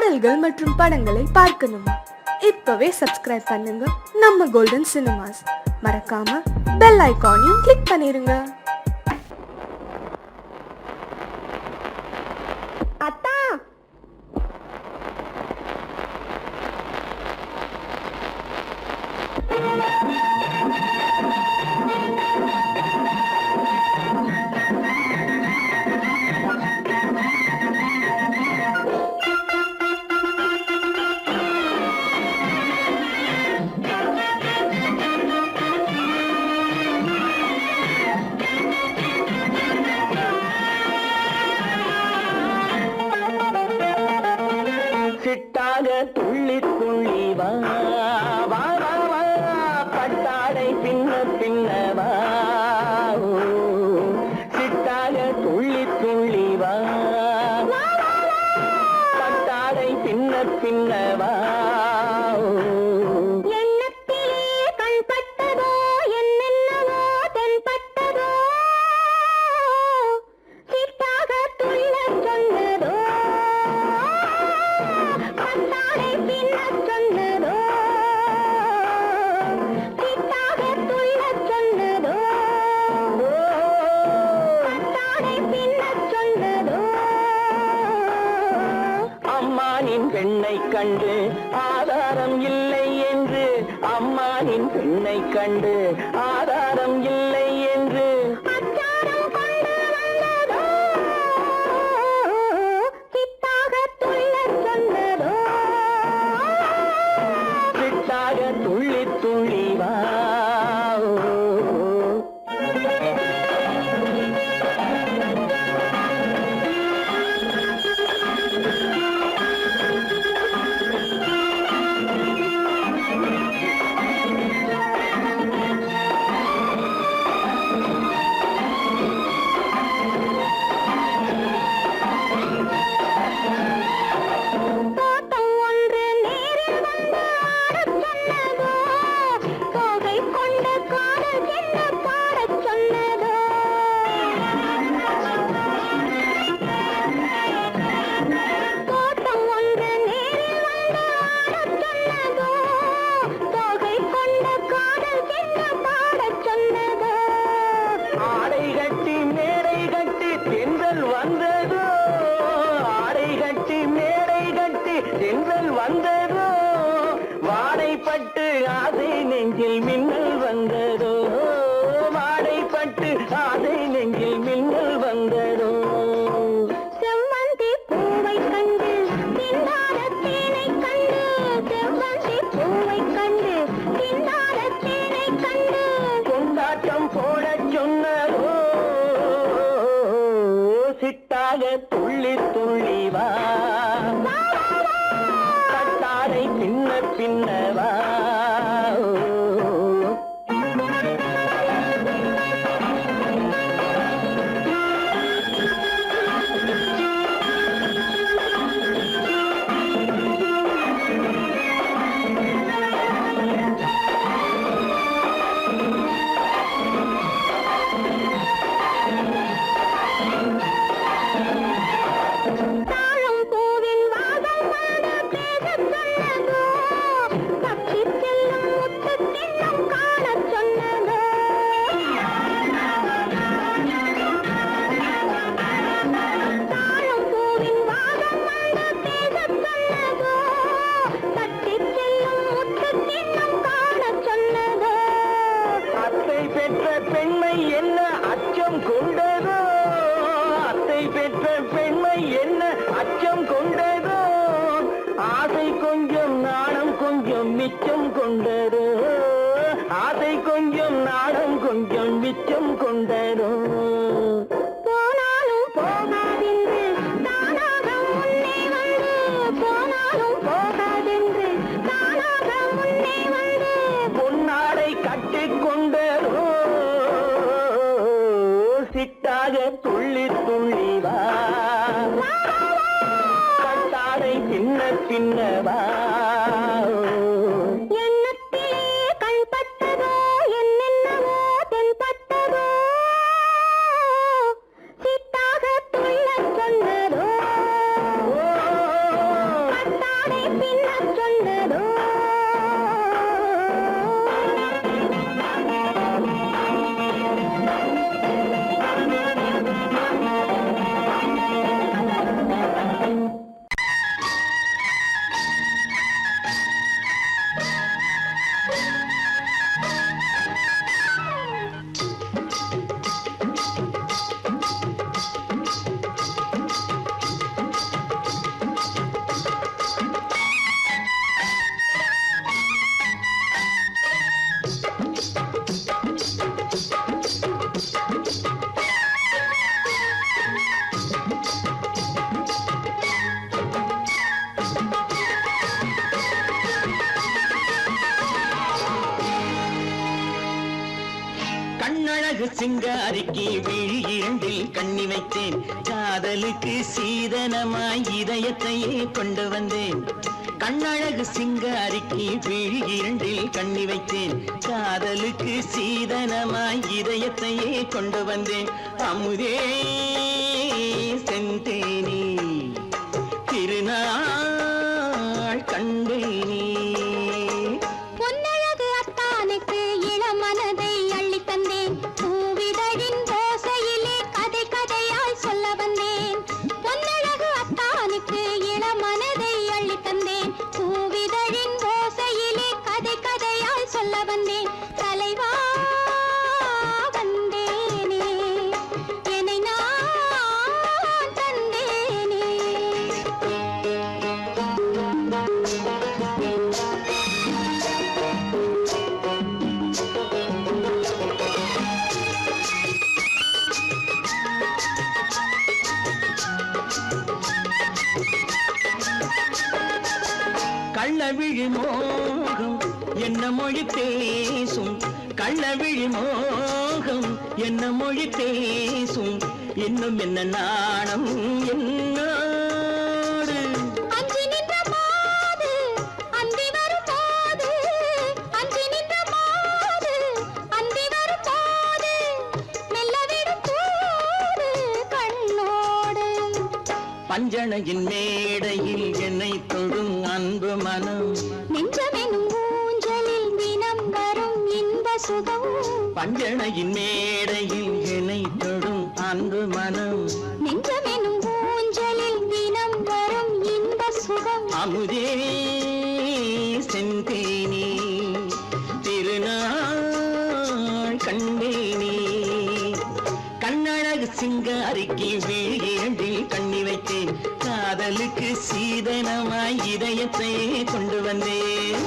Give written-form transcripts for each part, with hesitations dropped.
பாடல்கள் மற்றும் படங்களை பார்க்கணுமா? இப்பவே சப்ஸ்கிரைப் பண்ணுங்க நம்ம கோல்டன் சினிமாஸ். மறக்காம பெல் ஐகானையும் கிளிக் பண்ணிருங்க. அத்தா, சிட்டாக துள்ளி துள்ளி வா வா வா வா, பட்டாடை பின்ன பின்ன வா. ஓ, சிட்டாக துள்ளி துள்ளி வா, பட்டாடை பின்ன பின்ன வா. எண்ணத்திலே கண் பட்டதோ, என்னென்னவோ தென்பட்டதோ, சிட்டாக துள்ளச் சொன்னதோ, பட்டாடை பின்னச் சொன்னதோ, சிட்டாக துள்ளச் சொன்னதோ, பட்டாடை பின்னச் சொன்னதோ. அம்மானின் பெண்ணை கண்டு ஆதாரம் இல்லை என்று, அம்மானின் பெண்ணை கண்டு ஆதாரம் இல்லை என்று, அச்சாரம் கொண்டு வந்ததோ, சிட்டாக துள்ளச் சொன்னதோ. சிட்டாக துள்ளி துள்ளி வா. தோட்டம் ஒன்று நேரில் வந்து ஆடச் சொன்னதோ, தோகை கொண்ட காதல் என்ன பாடச் சொன்னதோ. தோட்டம் ஒன்று நேரில் வந்து ஆடச் சொன்னதோ, தோகை கொண்ட காதல் என்ன பாடச் சொன்னதோ. ஆடை கட்டி மேடை கட்டி தென்றல் வந்ததோ, ஆடை கட்டி மேடை கட்டி தென்றல் வந்ததோ, வாடைப்பட்டு ஆசை நெஞ்சில் மின்னல் வந்ததோ, வாடைப்பட்டு ஆசை நெஞ்சில் மின்னல் வந்ததோ. செவ்வந்தி பூவை கண்டு திண்டாட தேனை கண்டு, செவ்வந்தி பூவை கண்டு திண்டாட தேனை கண்டு, கொண்டாட்டம் போடச் சொன்னதோ, சிட்டாக துள்ளி துள்ளி வா, கட்டாரை பின்ன பின்ன வா. தாழம் பூவின் வாசம் வந்து பேசச் சொன்னதோ, தப்பிச் செல்லும் முத்துக் கிண்ணம் காணச் சொன்னதோ. தாழம் பூவின் வாசம் வந்து பேசச் சொன்னதோ, தப்பிச் செல்லும் முத்துக் கிண்ணம் காணச் சொன்னதோ. அத்தை பெற்ற பெண்மை என்ன அச்சம் கொண்டதோ, அத்தை பெற்ற பெண்மை என்ன அச்சம் கொண்டதோ, ஆசை கொஞ்சம் நாணம் கொஞ்சம் மிச்சம் கொண்டதோ, ஆசை கொஞ்சம் நாணம் கொஞ்சம் மிச்சம் கொண்டதோ. போனாலும் போகாதென்று தானாக முன்னே வந்து, போனாலும் போகாதென்று தானாக முன்னே வந்து, பொன்னாடை கட்டிக்கொண்டதோ, சிட்டாக துள்ளி துள்ளி வா, கட்டாடை பின்ன பின்ன வா. எண்ணத்திலே கண் பட்டதோ, என்னென்னவோ தென்பட்டதோ, சிட்டாக துள்ளச் சொன்னதோ, பட்டாடை சிங்காரிக்கு விழி இரண்டில் கண்ணி வைத்தேன் காதலுக்கு சீதனமாய் இதயத்தையே கொண்டு வந்தேன் கண்ணழகு சிங்காரிக்கு விழி இரண்டில் கண்ணி வைத்தேன் காதலுக்கு சீதனமாய் இதயத்தையே கொண்டு வந்தேன் அமுதே செந்தேனே திருநாள் கண்டேனே பொன்னழகு அத்தானுக்கு இளமனதை அள்ளி தந்தேன் பூவிதழின் ஓசையிலே கதை கதையாய் சொல்ல வந்தேன் பொன்னழகு அத்தானுக்கு இளமனதை அள்ளி தந்தேன் பூவிதழின் ஓசையிலே கதை கதையாய் சொல்ல வந்தேன் தலைவா வந்தேனே என்னை நான் தந்தேனே கள்ளவிழி மோகம் என்ன மொழி பேசும் கள்ளவிழி மோகம் என்ன மொழி பேசும் இன்னும் என்ன நாணம் என்னோடு அஞ்சி நின்ற மாது அந்தி வரும் போது அஞ்சி நின்ற மாது அந்தி வரும் போது மெல்ல விடும் போது கண்ணோடு பஞ்சணையின் மேடையில் என்னை தொடும் அன்பு மனம் நெஞ்சமெனும் ஊஞ்சலில் தினம் வரும் இன்ப சுகம் பஞ்சணையின் மேடையில் என்னை தொடும் அன்பு மனம் நெஞ்சமெனும் ஊஞ்சலில் தினம் வரும் இன்ப சுகம் அமுதே செந்தேனே திருநாள் கண்டேனே கண்ணழகு சிங்காரிக்கு வீழில் கண்ணி வைத்தேன் காதலுக்கு சீதனமாய் இதயத்தை கொண்டு வந்தேன்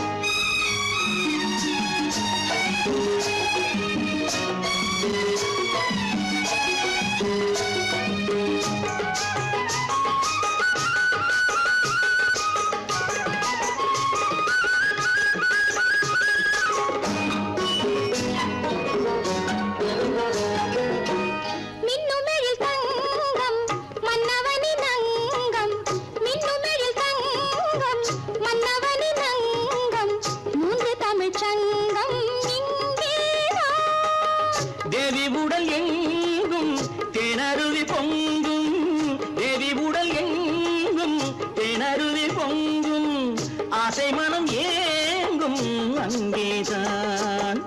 மின்னுமெழில் தங்கம் மன்னவனின் அங்கம் மின்னுமெழில் தங்கம் மன்னவனின் அங்கம் மூன்று தமிழ்ச் சங்கம் இங்கேதான் தேவி உடல் எங்கும் தேனருவி பொங்கும் தேவி உடல் எங்கும் தேனருவி பொங்கும் ஆசை மனம் ஏங்கும் அங்கேதான்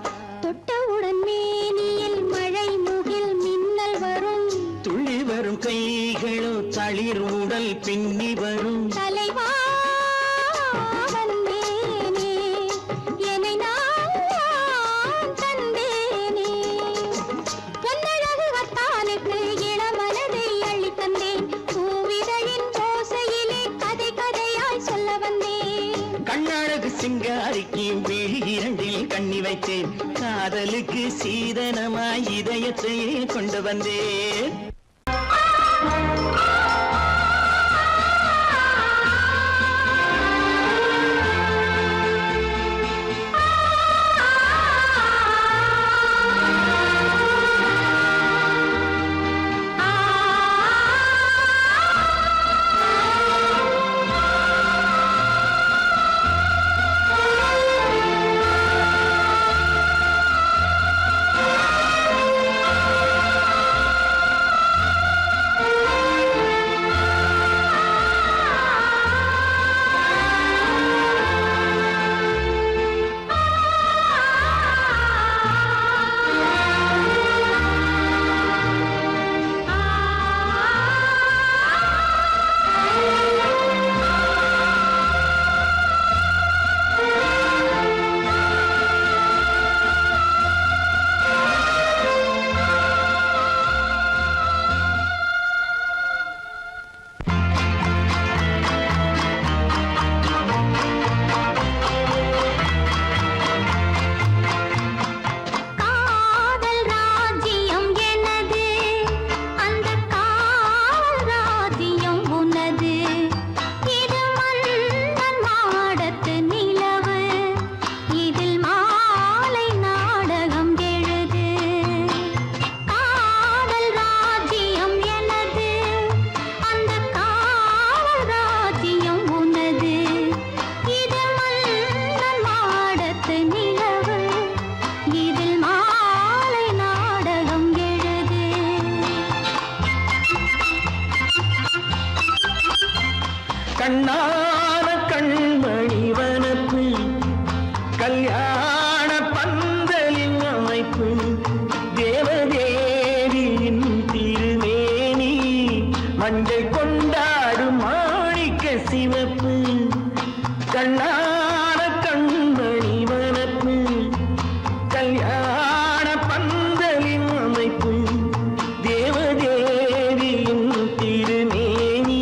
தொட்டவுடன் மேனியில் மழை முகில் மின்னல் வரும் துள்ளி வரும் கைகளோ தளிர் உடல் பின்னி வரும் தலைவா வந்தேனே என்னை நான் தந்தேனே பொன்னழகு அத்தானுக்கு இளமனதை அள்ளி தந்தேன் பூவிதழின் ஓசையிலே கதை கதையாய் சொல்ல வந்தேன் கண்ணழகு சிங்காரிக்கு விழி இரண்டில் கண்ணி வைத்தேன் காதலுக்கு சீதனமாய் இதயத்தையே கொண்டு வந்தேன் கண்ணான கண்மணி வனப்பு கல்யாண பந்தலின் அமைப்பு தேவதேவியின் திருமேனி மஞ்சள் கொண்டாடும் மாணிக்க சிவப்பு கண்ணான கண்மணி வனப்பு கல்யாண பந்தலின் அமைப்பு தேவதேவியின் திருமேனி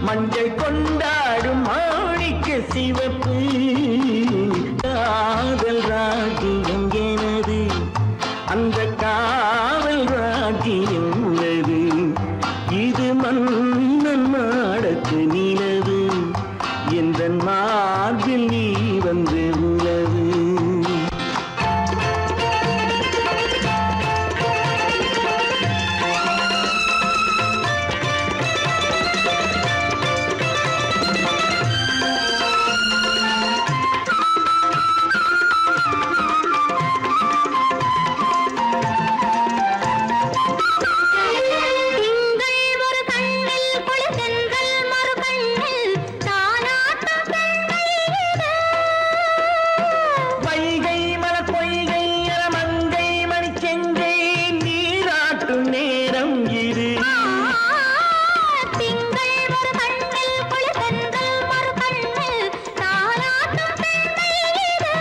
மஞ்சள் கொண்டாடும் மாணிக்க சிவப்பு காதல் ராஜ்யம் எனது அந்த காவல் ராஜ்யம் உள்ளது இது மன்னன் மாடத்து நிலவு என்ற மார்பில் நீ வந்து உலவு திங்கள் ஒரு கண்ணில் குளிர்தென்றல் மறு கண்ணில் தாலாட்டும் பெண்மை இது. வைகை மலர் பொய்கை அலமங்கை மணிச்செங்கை நீராட்டும் நேரம் இது திங்கள் ஒரு கண்ணில் குளிர்தென்றல் மறு கண்ணில் தாலாட்டும் பெண்மை இது.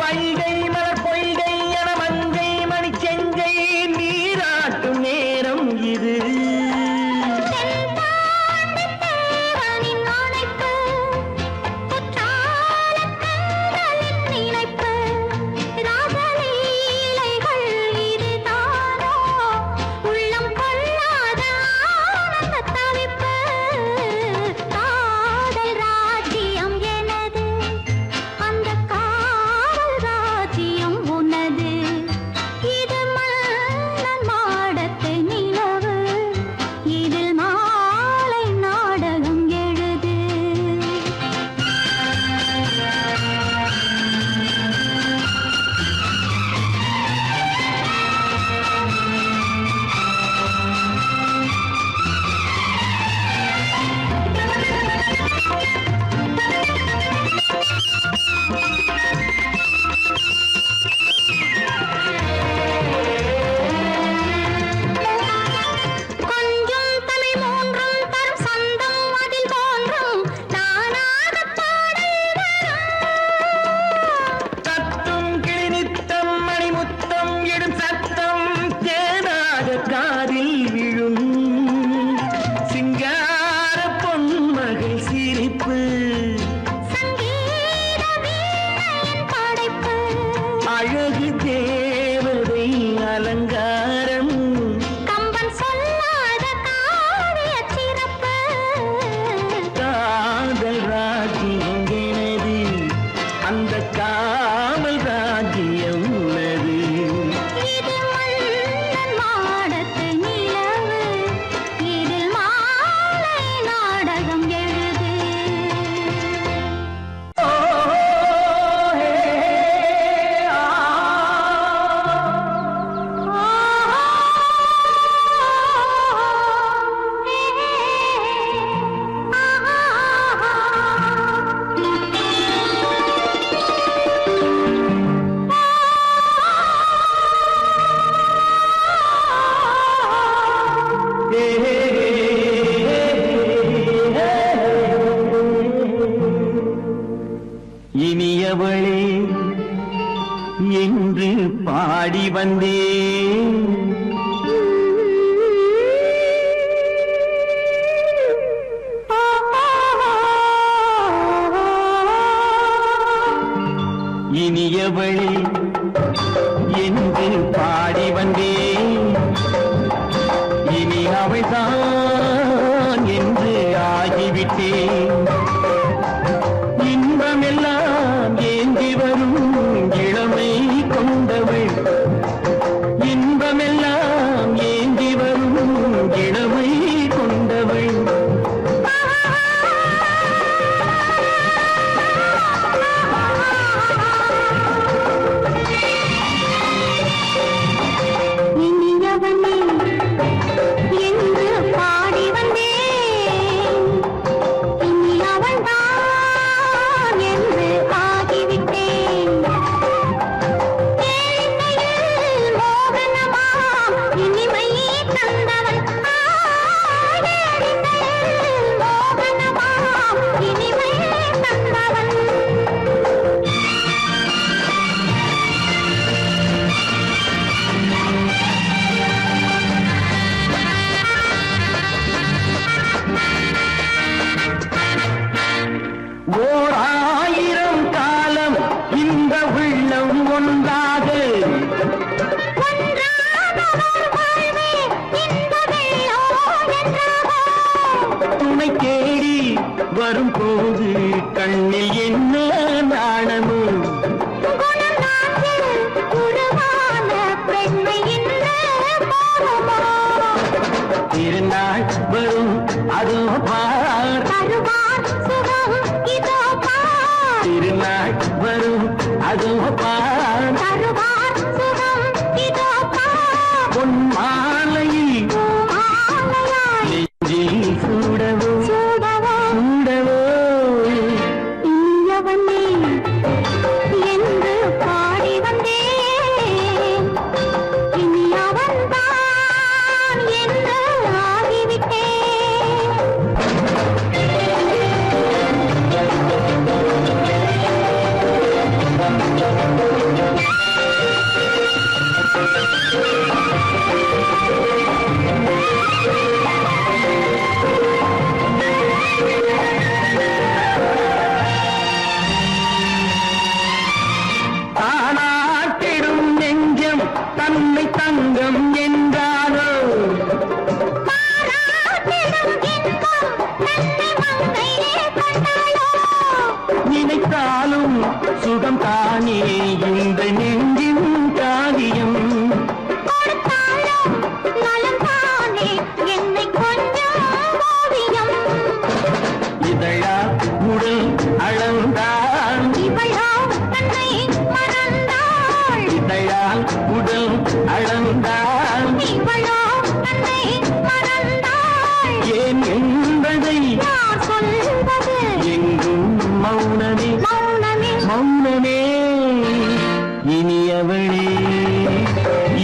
வைகை மலர் பொய்கை அலமங்கை மணிச்செங்கை நீராட்டும் நேரம் இது தென்பாண்டித் தேவனின் ஆணைப்பு, குற்றாலக் கண்களின் நினைப்பு, ராசலீலைகள் இதுதானோ, உள்ளம் கொள்ளாத ஆனந்தத் தவிப்பு. காதல் ராஜ்யம் எனது, அந்தக் காவல் ராஜ்யம் உனது. இது மன்னன் மாடத்து நிலவு, இதில் மாலை நாடகம் எழுது. கொஞ்சம் தமிழ் மூன்றும் தரும் சந்தம் அதில் தோன்றும் தானாகப் பாடல் வரும். தத்தும் கிளிநித்தம் மணிமுத்தம் எடும் சத்தம் தேனாக காதில் விழும் சிங்கார பொன்மகள் சிரிப்பு சங்கீத வீணையின் படைப்பு, அழகு தேவதை அலங்காரம் கம்பன் சொல்லாத காவியச் சிறப்பு. காதல் ராஜ்யம் எனது அந்த காவல் ராஜ்யம் உள்ளது இது மன்னன் மாடத்து நிலவு, இதில் மாலை நாடகம் எழுது. இனியவளே என்று பாடி வந்தேன் இனியவளே என்று பாடி வந்தேன் இனி அவள்தான் என்று ஆகிவிட்டேன் இன்பமெல்லாம் ஏந்தி வரும் இளமை கொண்டவள் இன்பமெல்லாம் ஏந்தி வரும் இளமை கொண்டவள் இனியவனே என்று பாடி வந்தேன் ஓர் 1000 காலம் இந்த உள்ளம் ஒன்றாக துணை தேடி வரும்போது கண்ணில் என்ன நாணமோ திருநாள் வரும் அதோ பார் திருநாள் வரும் அதோ பார் பொன் மாலையில் நெஞ்சில் சூடவோ சூடவோ என்று பாடி வந்தேன் இனி அவன்தான் என்று ஆகிவிட்டேன் தானாட்டிடும் நெஞ்சம் தன்னை தங்கம் என்றாரோ நினைத்தாலும் சுகம் தானே இந்த நெஞ்சின் காரியம் இதழா உடல் அளந்தான் இதழால் உடல் அளந்தான் ஏன் என்பதை எங்கும் மௌனமே மௌனமே இனியவளே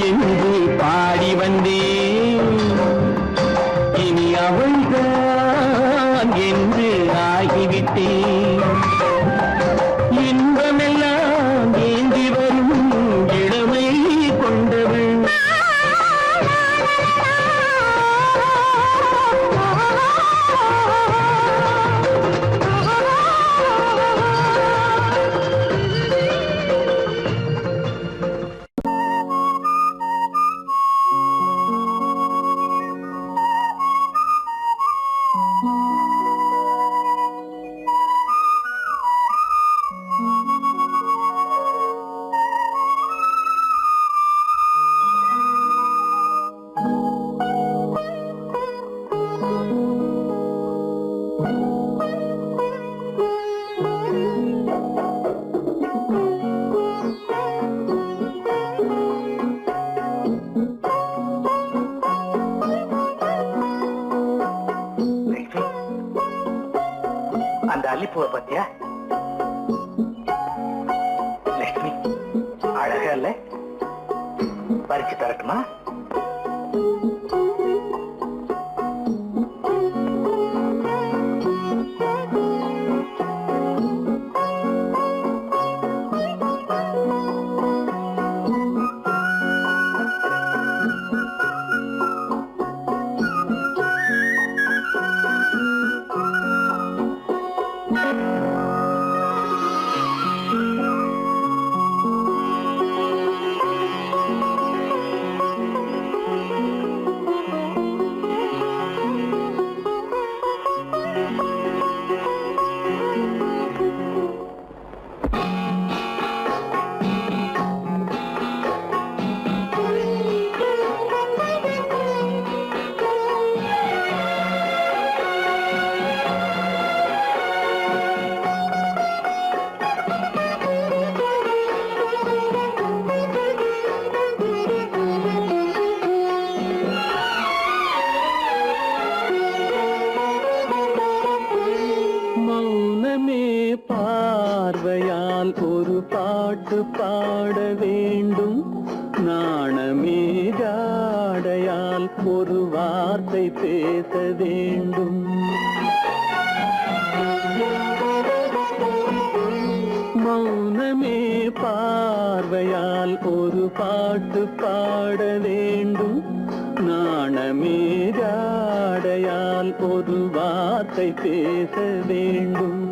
என்று பாடி வந்தேன் இனி அவள்தான் என்று ஆகிவிட்டேன் இன்பமெல்லாம் ஏந்தி வரும் இளமை கொண்டவள் அந்த அல்லிப்பூவை பத்தியா லட்சுமி அழகா இல்ல பறிச்சு தரட்டுமா பார்வையால் ஒரு பாட்டு பாட வேண்டும் நாணமே ஜாடையால் ஒரு வார்த்தை பேச வேண்டும் மௌனமே பார்வையால் ஒரு பாட்டு பாட வேண்டும் நாணமே ஜாடையால் ஒரு வார்த்தை பேச வேண்டும்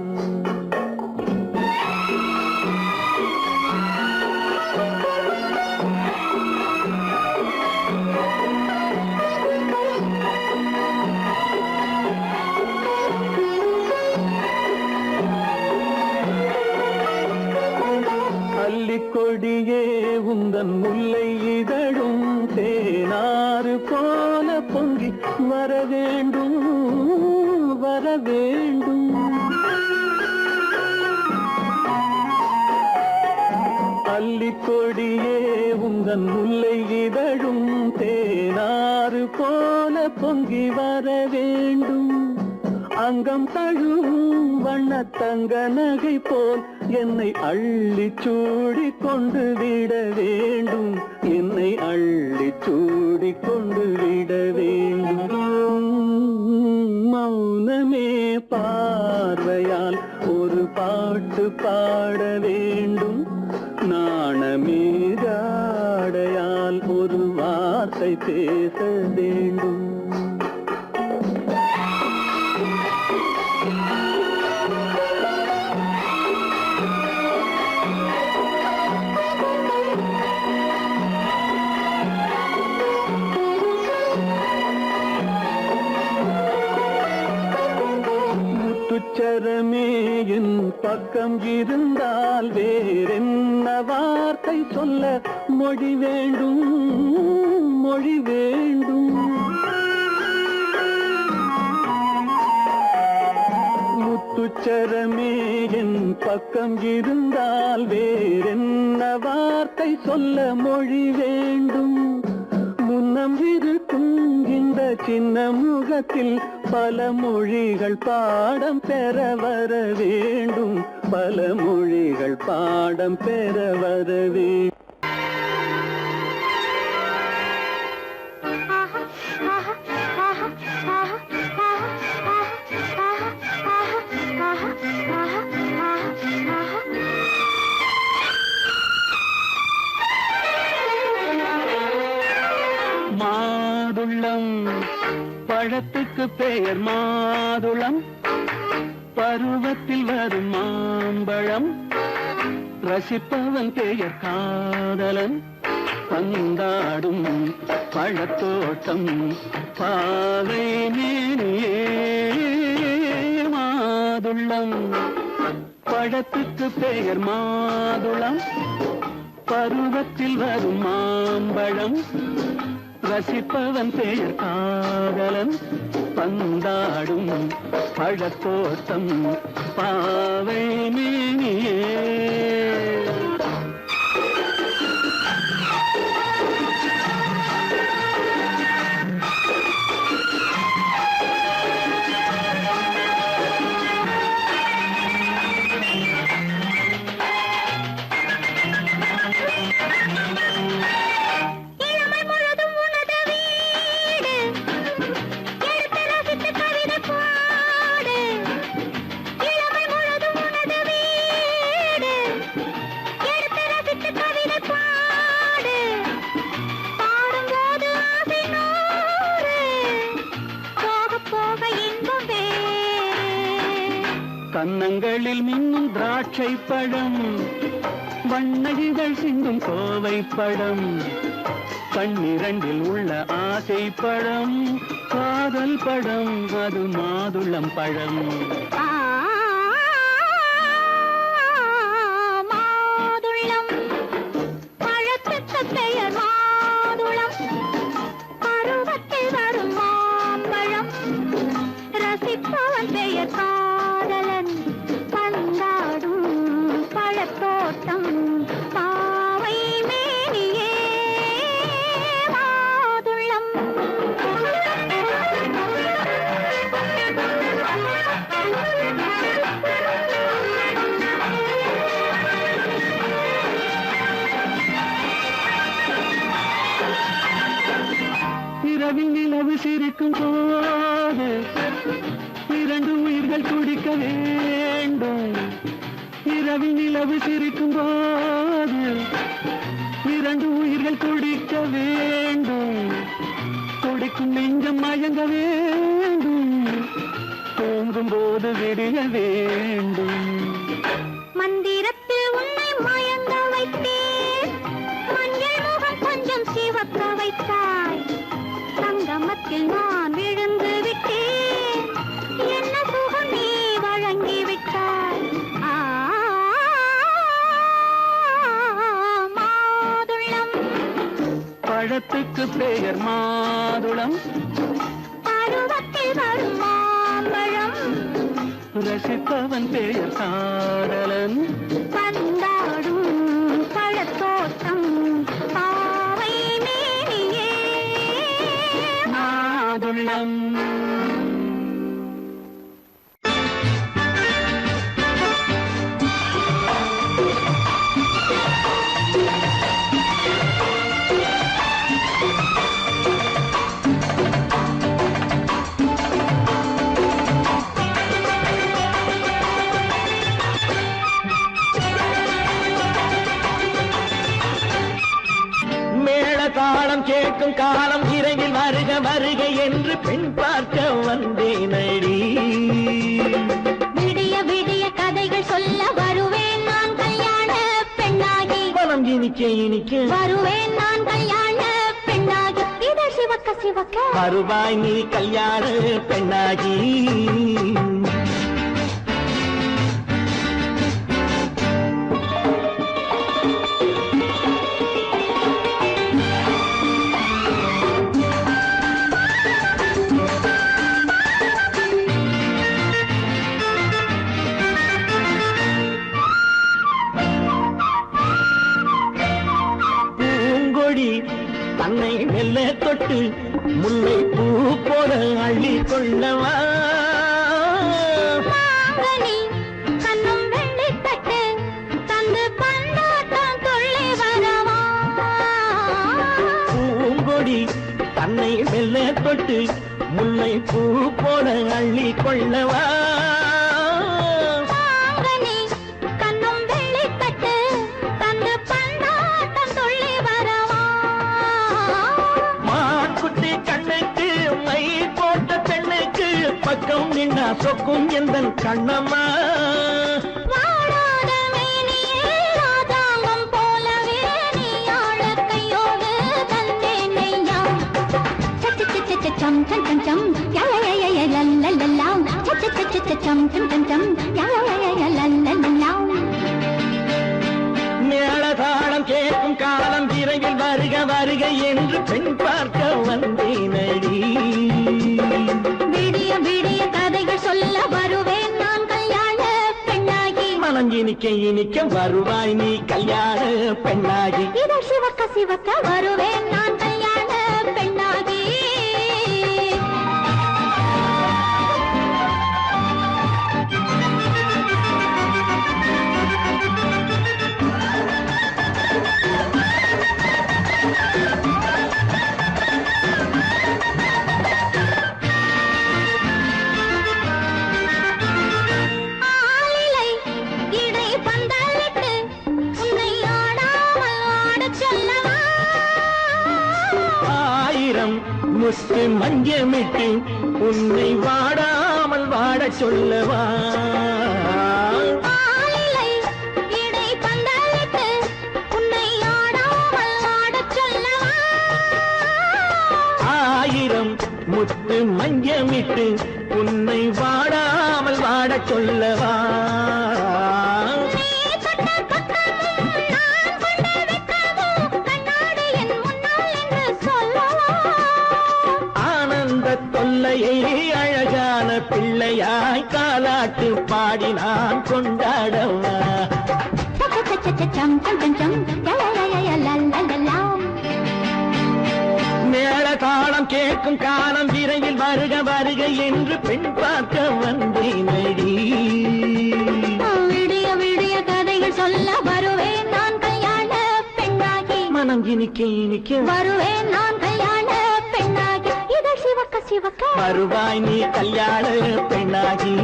கொடியே உந்தன் முல்லை இதழும் தேனாறு போல பொங்கி வர வேண்டும் வர வேண்டும். அல்லிக்கொடியே உந்தன் முல்லை இதழும் தேனாறு போல பொங்கி வர வேண்டும். அங்கம் தழுவும் வண்ணத்தங்க நகை போல் என்னை அள்ளி சூடி கொண்டு விட வேண்டும். என்னை அள்ளி சூடி கொண்டு விட வேண்டும். மௌனமே பார்வையால் ஒரு பாட்டு பாட வேண்டும். நாணமீதாடையால் ஒரு வார்த்தை பேச வேண்டும். முத்துச்சரமே என் பக்கம் இருந்தால் வேறென்ன வார்த்தை சொல்ல மொழி வேண்டும் மொழி வேண்டும். முத்துச்சரமே என் பக்கம் இருந்தால் வேறென்ன வார்த்தை சொல்ல மொழி வேண்டும். முன்னம் இருக்கும் இந்த சின்ன முகத்தில் பல மொழிகள் பாடம் பெற வர வேண்டும். பல மொழிகள் பாடம் பெற வர வேண்டும். மாதுளம் பழத்துக்கு பெயர் மாதுளம். பருவத்தில் வரும் மாம்பழம். ரசிப்பவன் பெயர் காதலன். பந்தாடும் பழத்தோட்டம் பாவை மேனியே. மாதுளம் பழத்துக்கு பெயர் மாதுளம். பருவத்தில் வரும் மாம்பழம். ரசிப்பவன் பெயர் காதலன். பந்தாடும் பழத்தோட்டம் பாவை மேனியே. கன்னங்களில் மின்னும் திராட்சை பழம். வண்ண இதழ் சிந்தும் கோவை பழம். கண்ணிரண்டில் உள்ள ஆசை பழம். காதல் பழம் அது மாதுளம் பழம். மாதுளம் பழத்துக்கு பெயர் மாதுளம். பருவத்தில் வரும் மாம்பழம். ரசிப்பவன் பெயர் காதலன். பந்தாடும் பழத்தோட்டம் பாவை மேனியே. மாதுளம் இரவில் நிலவு சிரிக்கும் போது இரண்டு உயிர்கள் துடிக்க வேண்டும். இரவில் நிலவு சிரிக்கும் போது இரண்டு உயிர்கள் துடிக்க வேண்டும். துடிக்கும் நெஞ்சம் மயங்க வேண்டும். தூங்கும் போது விடிய வேண்டும். மந்திரத்தில் உன்னை மயங்க வைத்தேன். மஞ்சள் முகம் கொஞ்சம் சிவக்க வைத்தாய். சங்கமத்தில் நான் விழுந்து விட்டேன். என்ன சுகம் நீ வழங்கி விட்டாய். பழத்துக்கு பெயர் மாதுளம், பருவத்தில் வரும் மாம்பழம், ரசிப்பவன் பெயர் காதலன். பந்தாடும் பழத்தோட்டம் பாவை மேனியே மாதுளம். தாளம் கேட்கும் காலம் விரைவில் வருக வருக என்று பெண் பார்க்க வந்தேனடி. விடிய விடிய கதைகள் சொல்ல வருவேன் நான் கல்யாண பெண்ணாகி. மனம் இனிக்க இனிக்க வருவேன் நான் கல்யாண பெண்ணாகி. இதழ் சிவக்க சிவக்க வருவாய் நீ கல்யாண பெண்ணாகி. தன்னை மெல்ல தொட்டு முல்லை பூ போல அள்ளி கொள்ளவா. கண்ணும் வெள்ளி தட்டு தந்து பந்தாட்டம் துள்ளி வரவா. பூங்கொடி தன்னை மெல்ல தொட்டு முல்லை பூ போல அள்ளி கொள்ளவா. பக்கம் நின்னா சொக்கும் எந்தன் கண்ணம்மா. வாழாத மேனியே ராதாங்கம் போலவே நீ ஆழ கையோடு தந்தேன் நெய்யா. சச்ச சச்ச சம் சம் சம் சம் யய லல்லல்லா. சச்ச சச்ச சம் சம் சம் சம் யய லல்லல்லா. மேளதாளம் கேட்கும் காலம் விரைவில் வருக வருக என்று பெண் பார்க்க வந்தேனடி. விடிய விடிய கதைகள் சொல்ல வருவேன் நான் கல்யாண பெண்ணாகி. மனம் இனிக்க இனிக்க வருவாய் நீ கல்யாண பெண்ணாகி. இதழ் சிவக்க சிவக்க வருவேன் நான் கல்யாண பெண்ணாகி. முத்து மஞ்சமிட்டு உன்னை வாடாமல் வாட சொல்லவா. ஆயிரம் முத்து மஞ்சமிட்டு உன்னை வாடாமல் வாட சொல்லவா. தொல்லையை அழகான பிள்ளையாய் காலாட்டு பாடி நான் கொண்டாடவா. மேள தாளம் கேட்கும் காலம் விரைவில் வருக வருக என்று பெண் பார்க்க வந்தேனடி. விடிய விடிய கதைகள் சொல்ல வருவேன் நான் கல்யாண பெண்ணாகி. மனம் இனிக்க இனிக்க வருவேன் நான் கல்யாண பெண்ணாகி. இதழ் சிவக்க சிவக்க வருவாய் நீ கல்யாண பெண்ணாகி.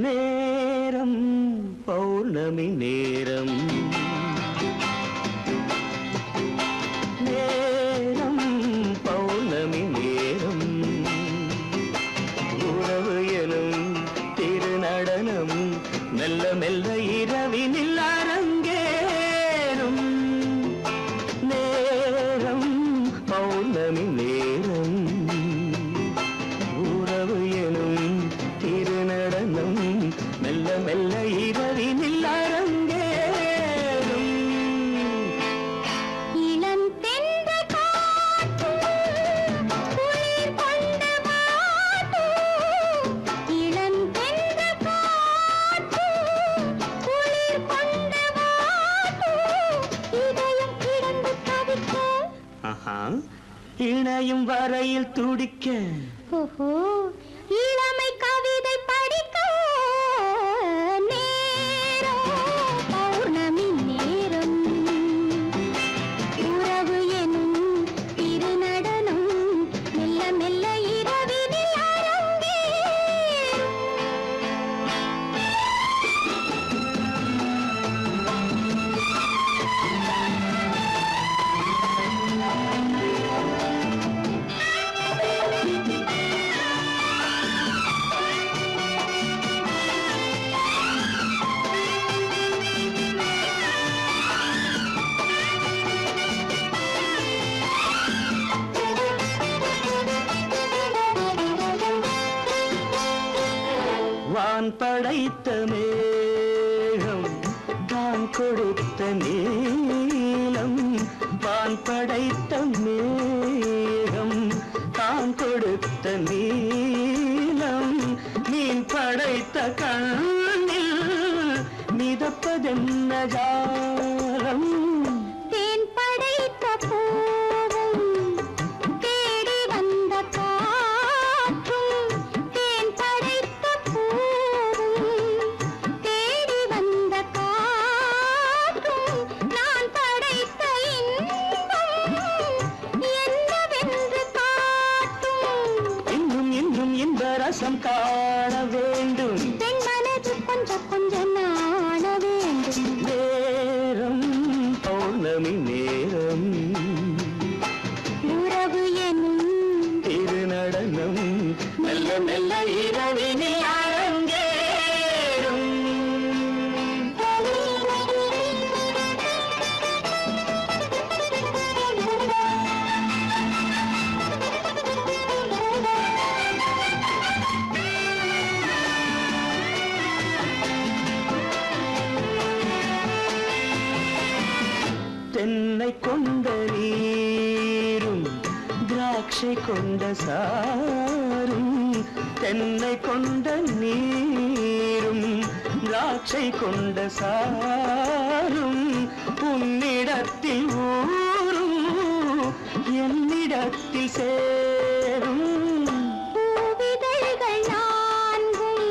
நேரம் பௌர்ணமி நேரம், நேரம் பௌர்ணமி நேரம், உறவு எனும் திருநடனம் மெல்ல மெல்ல இரவினில் அரங்கேறும். நேரம் இணையும் வரையில் துடிக்க ஓஹோ இளமை கவிதை படிக்க நேரம் பௌர்ணமி நேரம் உறவு எனும் திருநடனம் மெல்ல மெல்ல இரவினில் அரங்கேறும். வான் படைத்த மேகம் தான் கொடுத்த நீலம் வான் படைத்த மேகம் தான் கொடுத்த நீலம் மீன் படைத்த கண்ணில் மிதப்பதென்ன ஜாலம் தேன் படைத்த பூவும் தேடி வந்த காற்றும் தேன் படைத்த பூவும் தேடி வந்த காற்றும் நான் படைத்த இன்பம் என்னவென்று காட்டும். இன்னும் இன்னும் இந்த ரசம் காண வேண்டும் பெண் மனது கொஞ்சம் கொஞ்சம் நாண வேண்டும். நேரம் பௌர்ணமி நேரம் உறவு எனும் திருநடனம் மெல்ல மெல்ல இரவினில் அரங்கேறும். தென்னை கொண்ட நீரும் திராட்சை கொண்ட சாரும் தென்னை கொண்ட நீரும் திராட்சை கொண்ட சாரும் உன்னிடத்தில் ஊரும் என்னிடத்தில் சேரும் பூவிதழ்கள் நான்கும்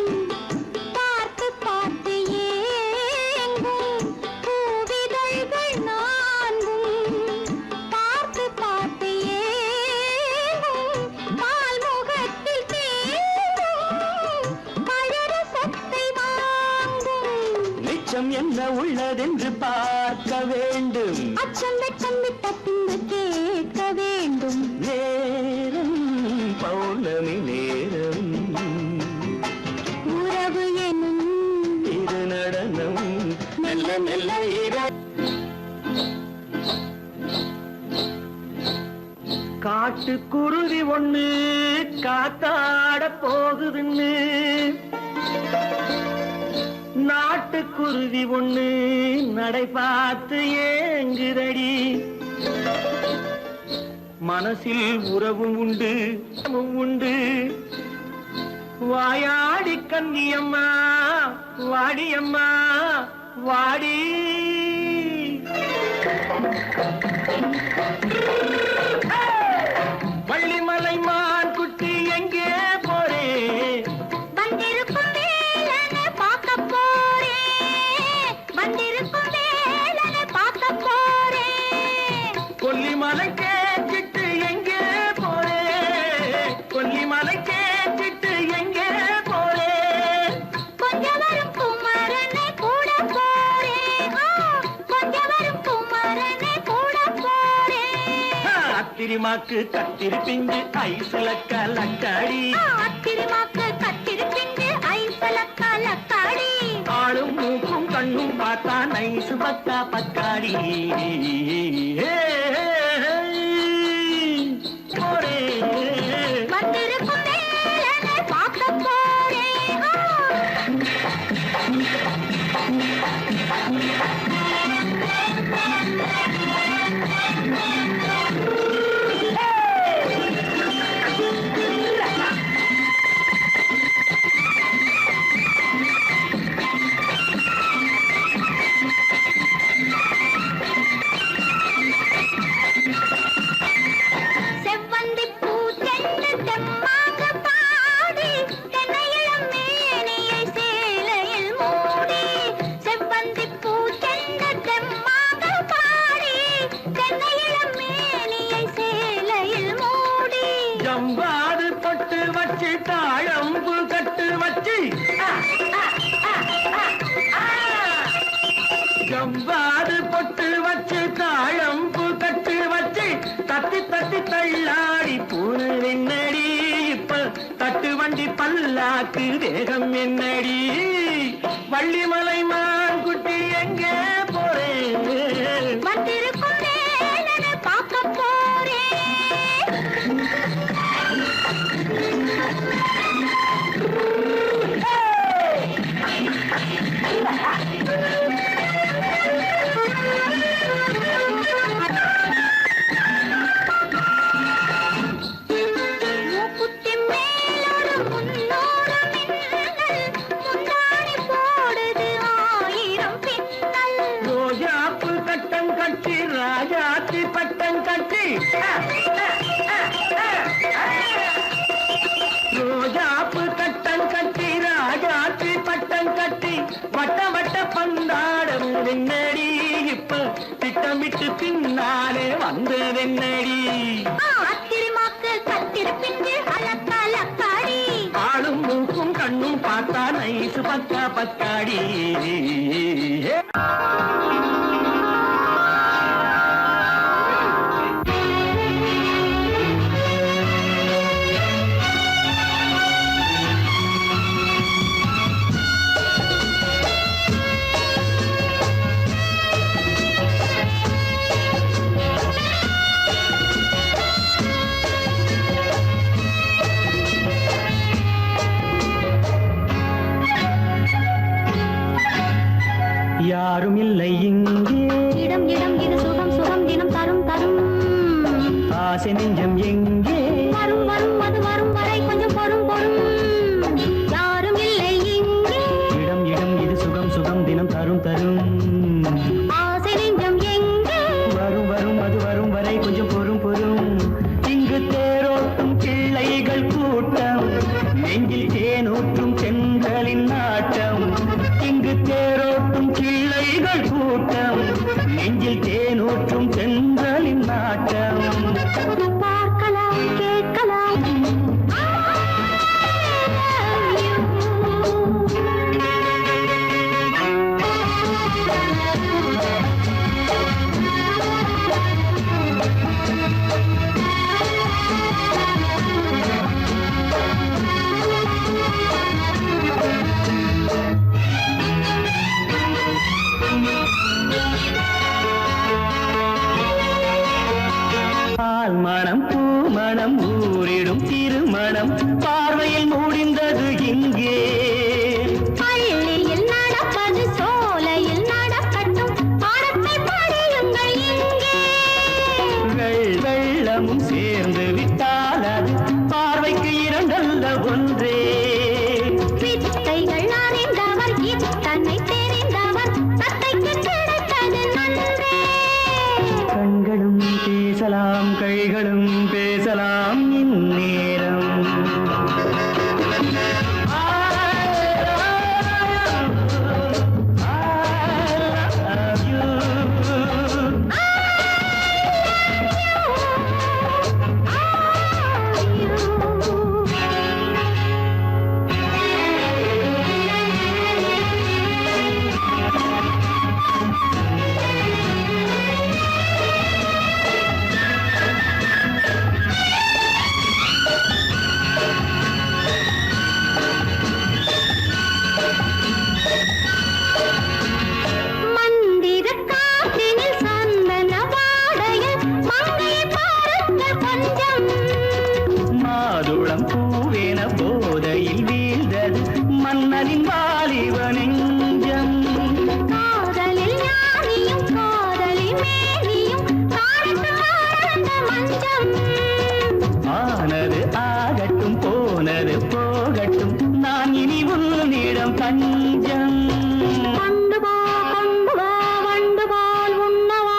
பார்த்து பார்த்து ஏங்கும். பூவிதழ்கள் நான்கும் பார்த்து பார்த்து ஏங்கும். பால்முகத்தில் தேங்கும் பழரசத்தை வாங்கும். நிச்சம் என்ன உள்ளதென்று பார்க்க வேண்டும் அச்சம் வெச்சம் விட்ட பின்பு கேட்க வேண்டும். நேரம் பௌர்ணமி நேரம் உறவு எனும் திருநடனம் மெல்ல மெல்ல காட்டுக்குருவி ஒண்ணு காத்தாட போகுதுன்னு நாட்டுக்குருவி ஒண்ணு நடை பார்த்து ஏங்குதடி மனசில் உறவும் உண்டு உண்டு வாயாடி கன்னியம்மா வாடியம்மா வாடி வள்ளிமலை மான் குட்டி எங்கே போறே வந்திருக்கும் வேலனை பார்க்க போறேன். வந்திருக்கும் வேலனை பார்க்க போறேன். கொல்லிமலை கேட்டுட்டு எங்கே போறே கொல்லிமலை கேட்டுட்டு எங்கே போறே கொஞ்சம் வரும் குமரனை கூட போறேன். கொஞ்சம் வரும் குமரனை கூட போறேன். அத்திரிமாக்கு கத்திருப்பிஞ்சு ஐசுல கலக்காடி அத்திரிமாக்கு கத்திருப்பிஞ்சு ஐசல கலக்காடி ஆளும் மூக்கும் கண்ணும் பார்த்தா நைசு பக்கா பக்காடி போரே வந்திருக்கும் வேலனை பார்க்க போறேன். செவ்வாய் உனக்கு தேகம் என்னடி வள்ளிமலை மான் குட்டி எங்கே போறேன் வந்திருக்கும் வேலனை பார்க்க போறேன். மூக்குத்தி மேலோடு முன்னோடு மின்னல், முந்தாணி போடுது 1000 பின்னல். ரோஜாப்பு கட்டம் கட்டி ராஜாத்தி பட்டம் கட்டி ரோஜாப்பு கட்டம் கட்டி ராஜாத்தி பட்டம் கட்டி வட்ட வட்ட பந்தாடம் வெண்ணடி இப்ப திட்டமிட்டு பின்னாலே வந்ததென்னடி ஆத்திரமாக்கு கத்திருப்பின்று அலக்கலக்காடி. ஆளும் மூக்கும் கண்ணும் பார்த்தா நைசு பக்கா பக்காடி யாரும் இல்லை இங்கே இடம் இடம் இது சுகம் சுகம் தினம் தரும் தரும். ஆசை நெஞ்சம் எங்கே வரும் வரும் அது வரும் வரை கொஞ்சம் பொறும் பொறும். யாரும் இல்லை இங்கே இடம் இடம் இது சுகம் சுகம் தினம் தரும் தரும் ஆசை நெஞ்சம் எங்கே. வரும் வரும் அது வரும் வரை கொஞ்சம் பொறும் பொறும் இங்கு தேரோட்டும் பிள்ளைகள் கூட்டம் நெஞ்சில் தேனூற்றும் பெண்களின் நாட்டம் இங்கு தேரோட்டும் பிள்ளைகள் கூட்டம் நெஞ்சில் தேனூற்றும் பெண்களின் நாட்டம் பார்க்கலாம் கேட்கலாம். பால் மணம் பூ மணம் ஊரிடும் திருமணம் பார்வையில் முடிந்தது இங்கே பள்ளியில் நடப்பது சோலையில் நடக்கட்டும், பாடத்தை படியுங்கள் இங்கே. வெள்ளமும் சேர்ந்து விட்டால் அது பார்வைக்கு இரண்டல்ல ஒன்றே வித்தைகள் அறிந்தவர் இத்தனை தெரிந்தவர் தத்தைக்கு கிடைத்தது நன்றே. கண்களும் பேசலாம் கைகளும் பேசலாம் இந்நேரம் மந்திர காற்றினில் சந்தன வாடையில் மங்கையை பாருங்கள் கொஞ்சம். மாதுளம் பூவேன போதையில் வீழ்ந்தது மன்னனின் வாலிப நெஞ்சம் காதலில் ஞானியும் காதலில் மேனியும் காணட்டும் ஆனந்த மஞ்சம். ஆனது ஆகட்டும் போனது போகட்டும் நான் இனி உன்னிடம் பஞ்சம் கொண்டு போ வண்டு போல் உண்ணவா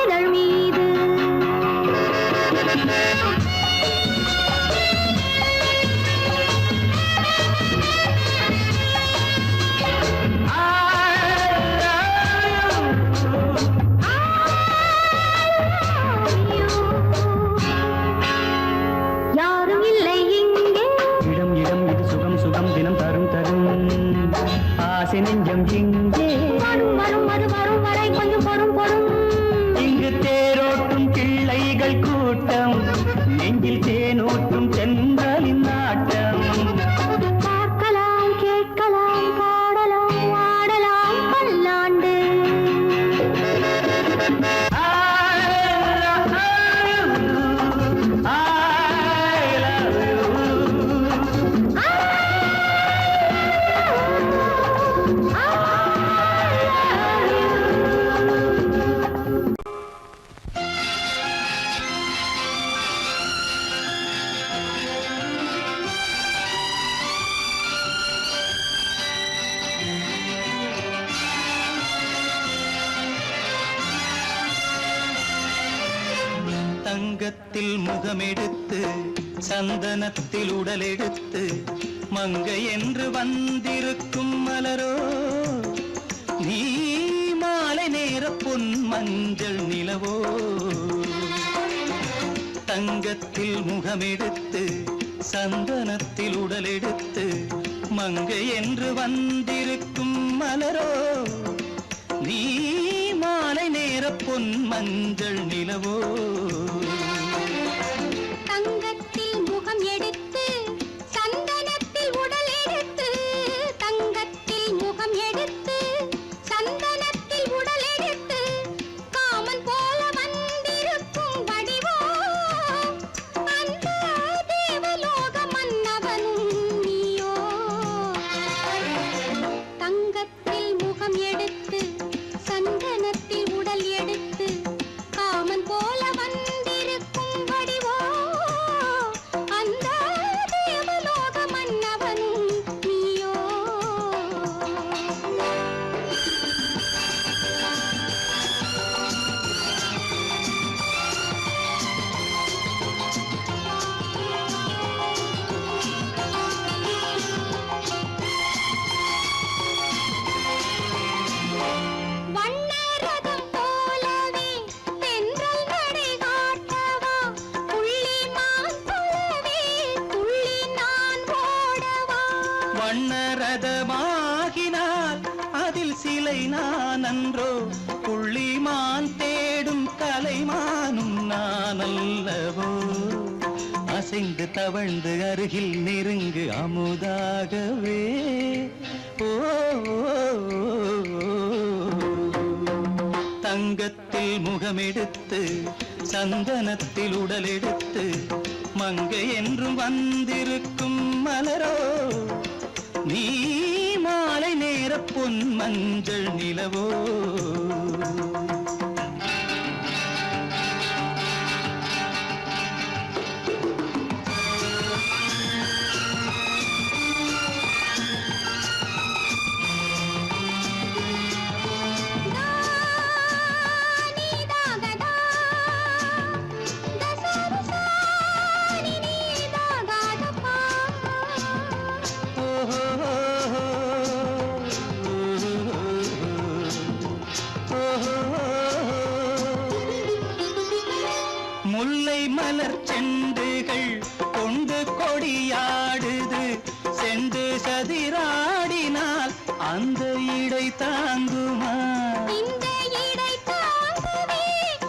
இதழ் மீது. யாரும் இல்லை இங்கே இடம் இடம் இது சுகம் சுகம் தினம் தரும் தரும் ஆசை நெஞ்சம் இங்கே வரும் வரும் அது வரும் வரை கொஞ்சம் பொறும் பொறும். இங்கு தேரோட்டும் பிள்ளைகள் கூட்டம் நெஞ்சில் தேனூற்றும் தென்றலின் நாட்டம் பார்க்கலாம் தங்கத்தில் முகமெடுத்து சந்தனத்தில் உடலெடுத்து மங்கை என்று வந்திருக்கும் மலரோ நீ மாலை நேர பொன் மஞ்சள் நிலவோ தங்கத்தில் முகமெடுத்து சந்தனத்தில் உடலெடுத்து மங்கை என்று வந்திருக்கும் மலரோ நீ மாலை நேர பொன் மஞ்சள் நிலவோ தங்கத்தில் முகம் எடுத்து சந்தனத்தில் உடல் எடுத்து தங்கத்தில் முகம் எடுத்து சந்தனத்தில் உடல் எடுத்து காமன் போல வந்திருக்கும் வடிவோ அந்த தேவலோக மன்னவனும் நீயோ தங்கத்தில் முகம் எடுத்து சந்தனத்தில் உடல் எடுத்து காமன் போல வந்திருக்கும் வடிவோ அந்த தேவலோக மன்னவனும் நீயோ வண்ணரதம் போலவே தென்றல் நடை காட்டவா புள்ளிமான் போலவே துள்ளி நான் ஓடவா வண்ணரதமாகினால் அதில் சிலை நான் அன்றோ புள்ளிமான் தேடும் கலைமானும் நான் அல்லவோ அசைந்து தவழ்ந்து அருகில் நெருங்கு அமுதாகவே ஓ தங்கத்தில் முகமெடுத்து சந்தனத்தில் உடலெடுத்து மங்கை என்றும் வந்திருக்கும் மலரோ நீ மாலை நேர பொன் மஞ்சள் நிலவோ நீதாகதா தசரசா நீதாகதப்பா முல்லை மலர் செண்டுகள் கொண்டு கொடியாடுது செண்டு சதிராடினால் அந்த இடை தாங்குமா இந்த இடை தாங்கவே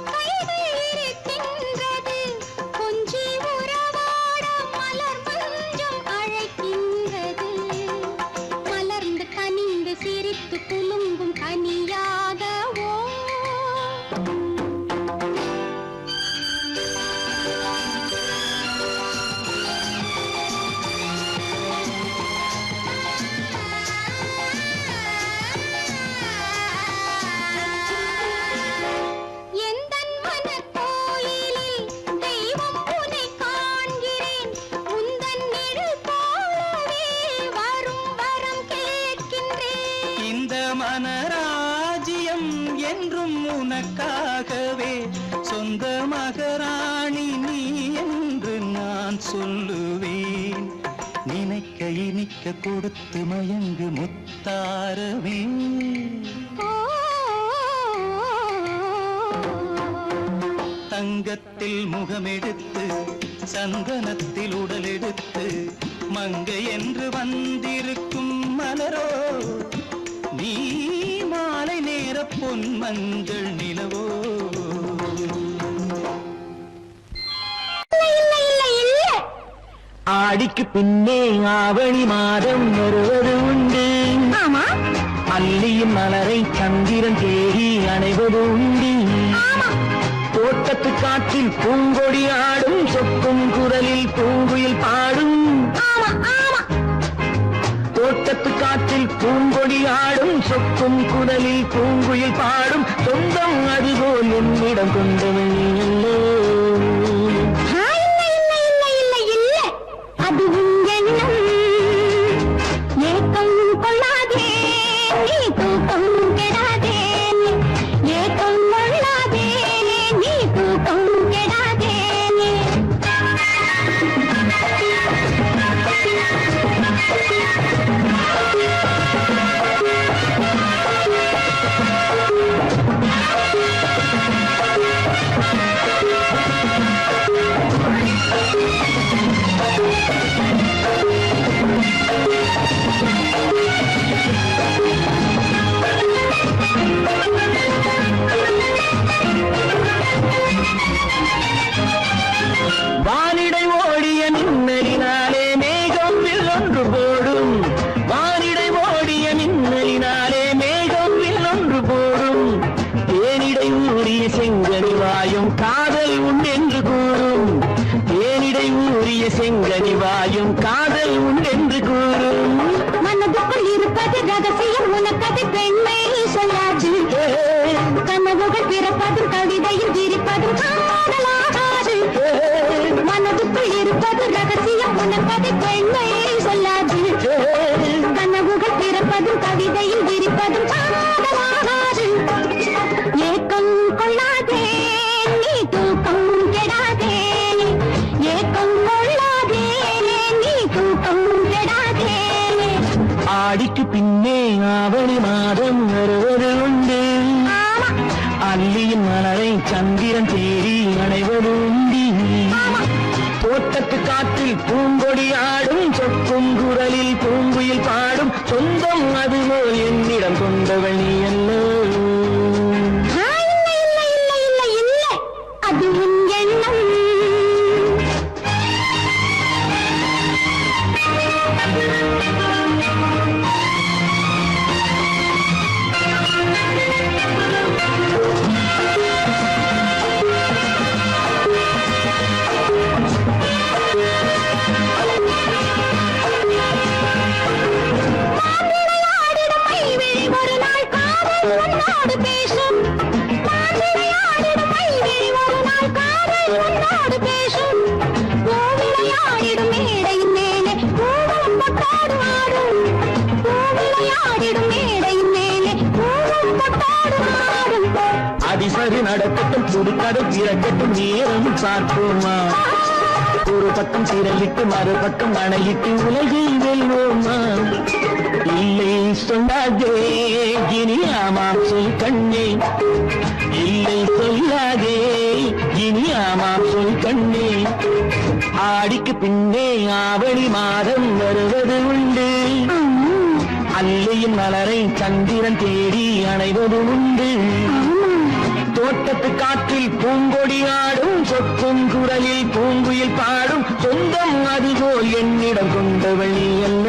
கைகள் இருக்கின்றது கொஞ்சி உறவாட மலர் மஞ்சம் அழைக்கின்றது மலர்ந்து கனிந்து சிரித்து குலுங்கும் கனியாகவோ எந்தன் மனக்கோயிலில் தெய்வம் உன்னை காண்கிறேன் உந்தன் நிழல் போலவே வரும் வரம் கேட்கின்றேன் இந்த மனராஜ்யம் என்றும் உனக்காகவே சொந்த மகராணி நீ என்று நான் சொல்லுவேன் நினைக்க இனிக்க கொடுத்து மயங்கு முத்தாரவே தங்கத்தில் முகமெடுத்து சந்தனத்தில் உடலெடுத்து மங்கை என்று வந்திருக்கும் மலரோ நீ மாலை நேர பொன் மஞ்சள் நிலவோ ஆடிக்கு பின்னே ஆவணி மாதம் வருவது உண்டு அல்லியின் மலரை சந்திரன் தேடி அணைவது உண்டு தோட்டத்து காற்றில் பூங்கொடி ஆடும் சொக்கும் குரலில் பூங்குயில் பாடும் தோட்டத்து காற்றில் பூங்கொடி ஆடும் சொக்கும் குரலில் பூங்குயில் பாடும் சொந்தம் அதுபோல் என்னிடம் கொண்டவள் அது உன் எண்ணம் ஏக்கம் கொள்ளாதே நீ தூக்கம் கெடாதே ஏக்கம் கொள்ளாதே நீ தூக்கம் கெடாதே காதல் உண்டென்று கூறும் மனதுக்குள் இருப்பது ரகசியம் உனக்கது பெண்மை சொல்லாது கனவுகள் பிறப்பதும் கவிதையில் விரிப்பதும் காதலாகாது மனதுக்குள் இருப்பது ரகசியம் உனக்கது பெண்மை சொல்லாது கனவுகள் பிறப்பதும் கவிதையில் விரிப்பதும் காதலாகாது ஏக்கம் கொள்ளாதே நீ தூக்கம் கெடாதே ஏக்கம் கொள்ளாதே நீ தூக்கம் கெடாதே ஆடிக்கு பின்னே ஆவணி மாதம் வருவது உண்டு அல்லியின் மலரை சந்திரன் தேடி அடைவது உண்டு தோட்டத்து காற்றில் பூங்கொடி ஆடும் சொக்கும் குரலில் பூங்குயில் பாடும் சொந்தம் அதுபோல் என்னிடம் கொண்டவள் நீ அல்ல அது உன் எண்ணம் ஒரு நாள் காதல் உன்னோடு பேசும் ஒரு நாள் காதல் உன்னோடு பேசும் பூவிளையாடிடும் மேடையின் மேலே பூவம் பொட்டாடு ஆடும் பூவிளையாடிடும் மேடையின் மேலே பூவம் பொட்டாடு ஆடும் அதிசரி நடக்கட்டும் புதுக்கதை திறக்கட்டும் நேரம் பார்ப்போமா ஒரு பக்கம் சீரலிட்டு மறுபக்கம் அணையிட்டு உலகை வெல்வோமா இல்லை சொல்லாதே இனி ஆமாம் சொல் கண்ணே இல்லை சொல்லாதே இனி ஆமாம் சொல் கண்ணே ஆடிக்கு பின்னே ஆவணி மாதம் வருவது உண்டு அல்லியின் மலரை சந்திரன் தேடி அணைவது உண்டு தோட்டத்து காற்றில் பூங்கொடி ஆடும் சொக்கும் குரலில் பூங்குயில் பாடும் சொந்தம் அதுபோல் என்னிடம் கொண்டவள் நீ அல்ல